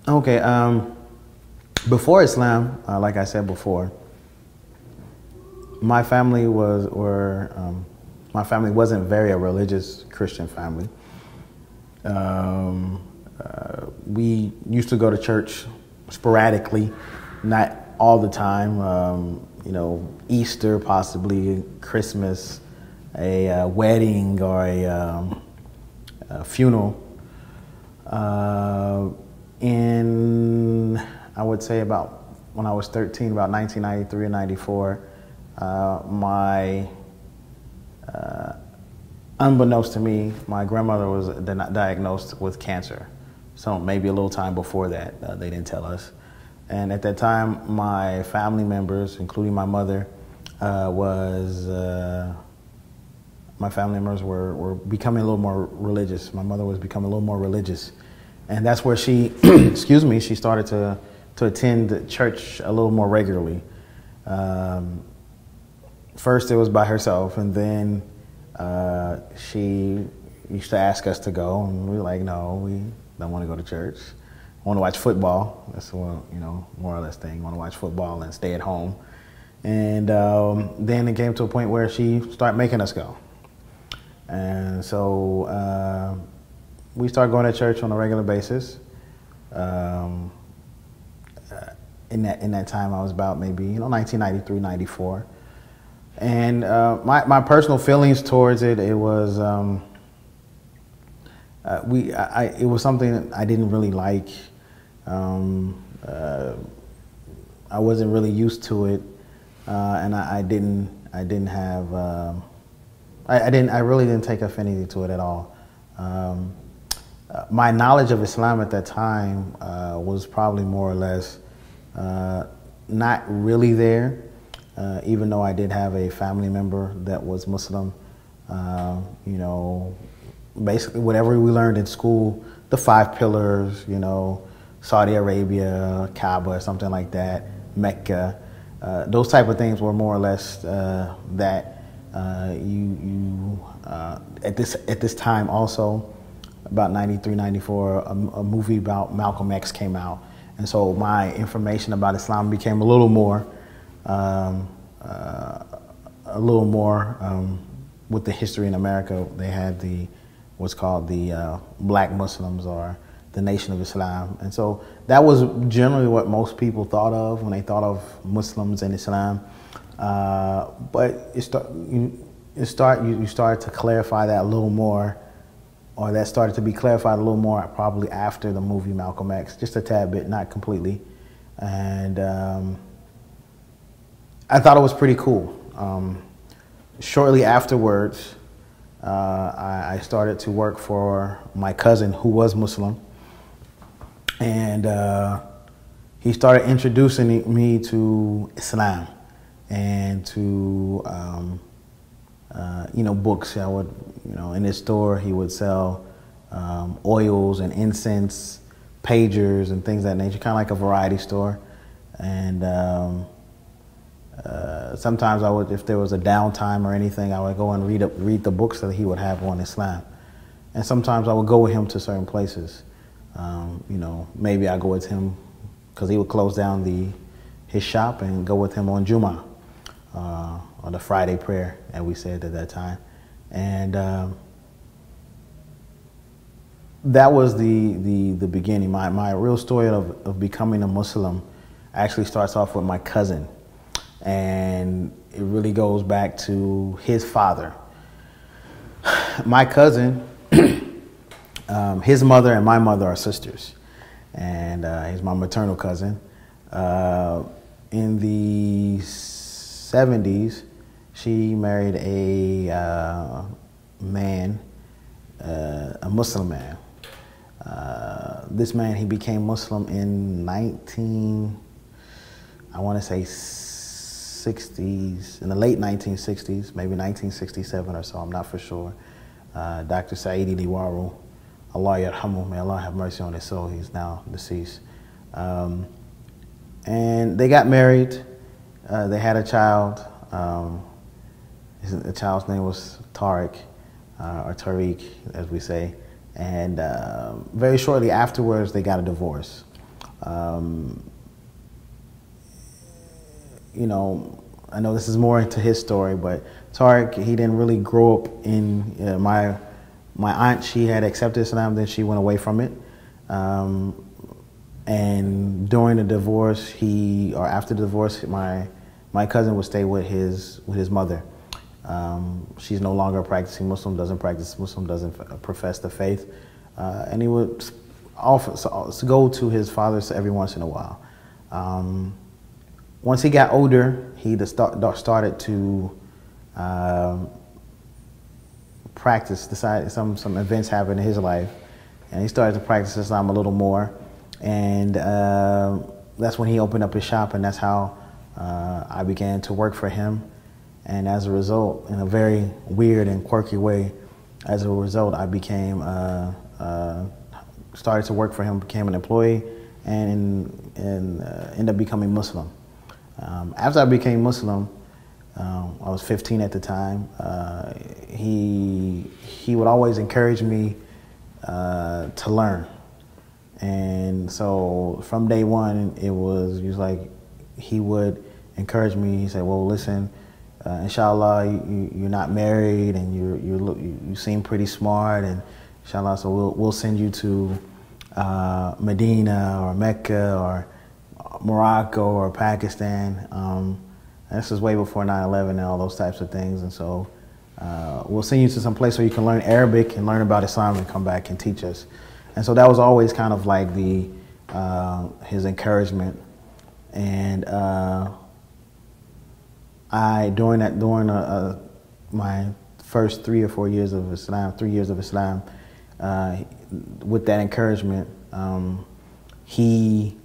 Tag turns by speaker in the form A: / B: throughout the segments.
A: Okay. Before Islam, like I said before, my family my family wasn't very a religious Christian family. We used to go to church sporadically, not all the time. Easter, possibly Christmas, a wedding, or a funeral. In, I would say, about when I was 13, about 1993 or 94, unbeknownst to me, my grandmother was diagnosed with cancer. So maybe a little time before that, they didn't tell us. And at that time, my family members, including my mother, were becoming a little more religious. My mother was becoming a little more religious. And that's where she, she started to attend church a little more regularly. First it was by herself, and then she used to ask us to go, and we were like, no, we don't want to go to church. I want to watch football. That's more or less thing. I want to watch football and stay at home. And then it came to a point where she started making us go. And so we started going to church on a regular basis. In that time, I was about maybe 1993, 94. And my personal feelings towards it, it was it was something I didn't really like. I wasn't really used to it, and I really didn't take affinity to it at all. My knowledge of Islam at that time was probably more or less not really there. Even though I did have a family member that was Muslim, basically whatever we learned in school, the 5 pillars, Saudi Arabia, Kaaba, or something like that, Mecca, those type of things were more or less that at this time also, about 93, 94, a movie about Malcolm X came out, and so my information about Islam became a little more with the history in America. They had what's called the Black Muslims, or the Nation of Islam, and so that was generally what most people thought of when they thought of Muslims and Islam. But you started to clarify that a little more, or that started to be clarified a little more probably after the movie Malcolm X, just a tad bit, not completely, and I thought it was pretty cool. Shortly afterwards, I started to work for my cousin who was Muslim, and he started introducing me to Islam and to books. I would, in his store he would sell oils and incense, pagers and things of that nature, kind of like a variety store. And sometimes I would, if there was a downtime or anything, I would go and read the books that he would have on Islam. And sometimes I would go with him to certain places. Maybe I go with him because he would close down his shop, and go with him on Jummah, or the Friday prayer, as we said at that time. And that was the beginning. My real story of becoming a Muslim actually starts off with my cousin. And it really goes back to his father. My cousin, his mother and my mother are sisters, and he's my maternal cousin. In the 70s, she married a man, a Muslim man. This man, he became Muslim in in the late 1960s, maybe 1967 or so, I'm not for sure. Dr. Saidi Liwaru, Allah yarhamu, may Allah have mercy on his soul, he's now deceased. And they got married, they had a child. The child's name was Tariq, or Tariq, as we say. And very shortly afterwards, they got a divorce. You know, I know this is more into his story, but Tariq, he didn't really grow up in my aunt. She had accepted Islam, then she went away from it. And during the divorce, after the divorce, my cousin would stay with his mother. She's no longer a practicing Muslim, doesn't practice Muslim, doesn't profess the faith, and he would go to his father's every once in a while. Once he got older, he started to practice. Decided some events happened in his life, and he started to practice Islam a little more. And that's when he opened up his shop, and that's how I began to work for him. And as a result, in a very weird and quirky way, as a result, I became started to work for him, became an employee, and ended up becoming Muslim. After I became Muslim, I was 15 at the time. He would always encourage me to learn, and so from day one, he was like, he would encourage me. He said, "Well, listen, inshallah, you're not married, and you seem pretty smart, and inshallah, so we'll send you to Medina or Mecca or Morocco or Pakistan." This is way before 9/11 and all those types of things, and so we'll send you to some place where you can learn Arabic and learn about Islam and come back and teach us. And so that was always kind of like his encouragement. And during my first 3 or 4 years of Islam, 3 years of Islam, with that encouragement, he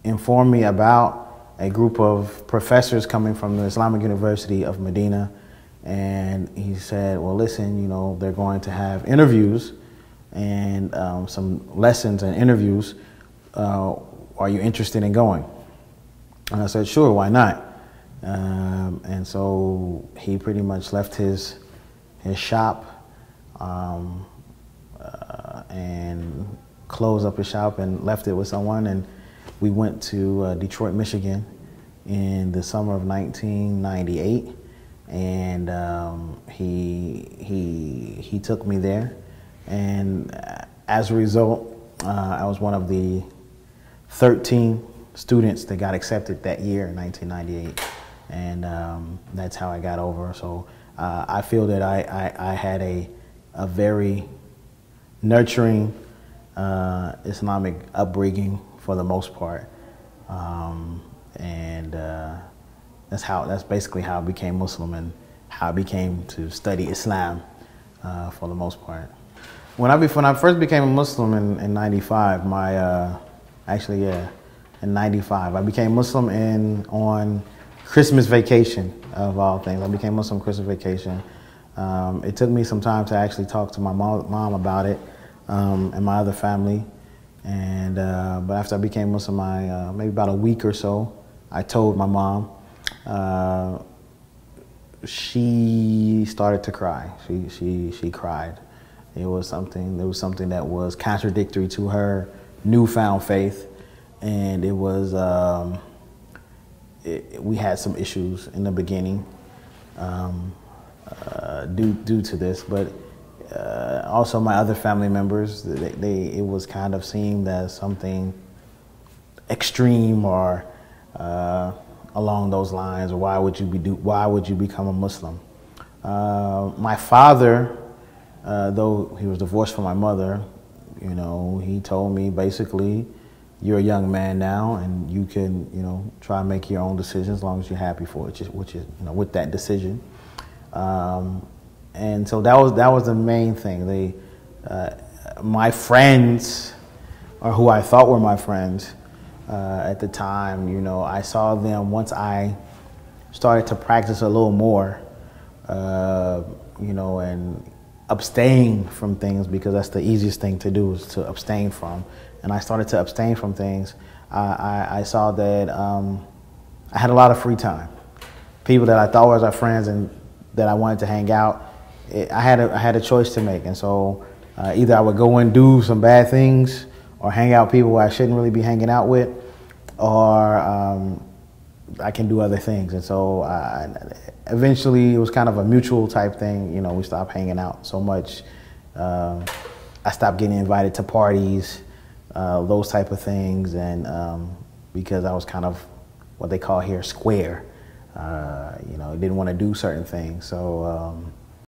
A: informed me about a group of professors coming from the Islamic University of Medina, and he said, "Well, listen, you know, they're going to have interviews and some lessons and interviews. Are you interested in going?" And I said, "Sure, why not?" And so he pretty much left his shop and closed up his shop and left it with someone, and we went to Detroit, Michigan in the summer of 1998, and he took me there, and as a result, I was one of the 13 students that got accepted that year in 1998, and that's how I got over. So I feel that I had a very nurturing Islamic upbringing for the most part, and that's basically how I became Muslim and how I became to study Islam for the most part. When I first became a Muslim in '95, in '95, I became Muslim on Christmas vacation, of all things. I became Muslim Christmas vacation. It took me some time to actually talk to my mom about it and my other family. And but after I became Muslim, maybe about a week or so, I told my mom. She started to cry. She cried. There was something that was contradictory to her newfound faith, and it was we had some issues in the beginning due to this, but also my other family members, it was kind of seen as something extreme or along those lines, or why would you become a Muslim? My father, though he was divorced from my mother, you know, he told me basically, you're a young man now, and you can, you know, try and make your own decisions as long as you're happy for it, which is, you know, with that decision. And so that was the main thing. My friends, or who I thought were my friends at the time, you know, I saw them once I started to practice a little more, you know, and abstain from things, because that's the easiest thing to do, is to abstain from. And I started to abstain from things. I saw that I had a lot of free time. People that I thought were my friends and that I wanted to hang out, I had a choice to make. And so either I would go and do some bad things, or hang out with people I shouldn't really be hanging out with, or I can do other things. And so eventually it was kind of a mutual type thing. You know, we stopped hanging out so much. I stopped getting invited to parties, those type of things, and because I was kind of what they call here square. You know, didn't want to do certain things. So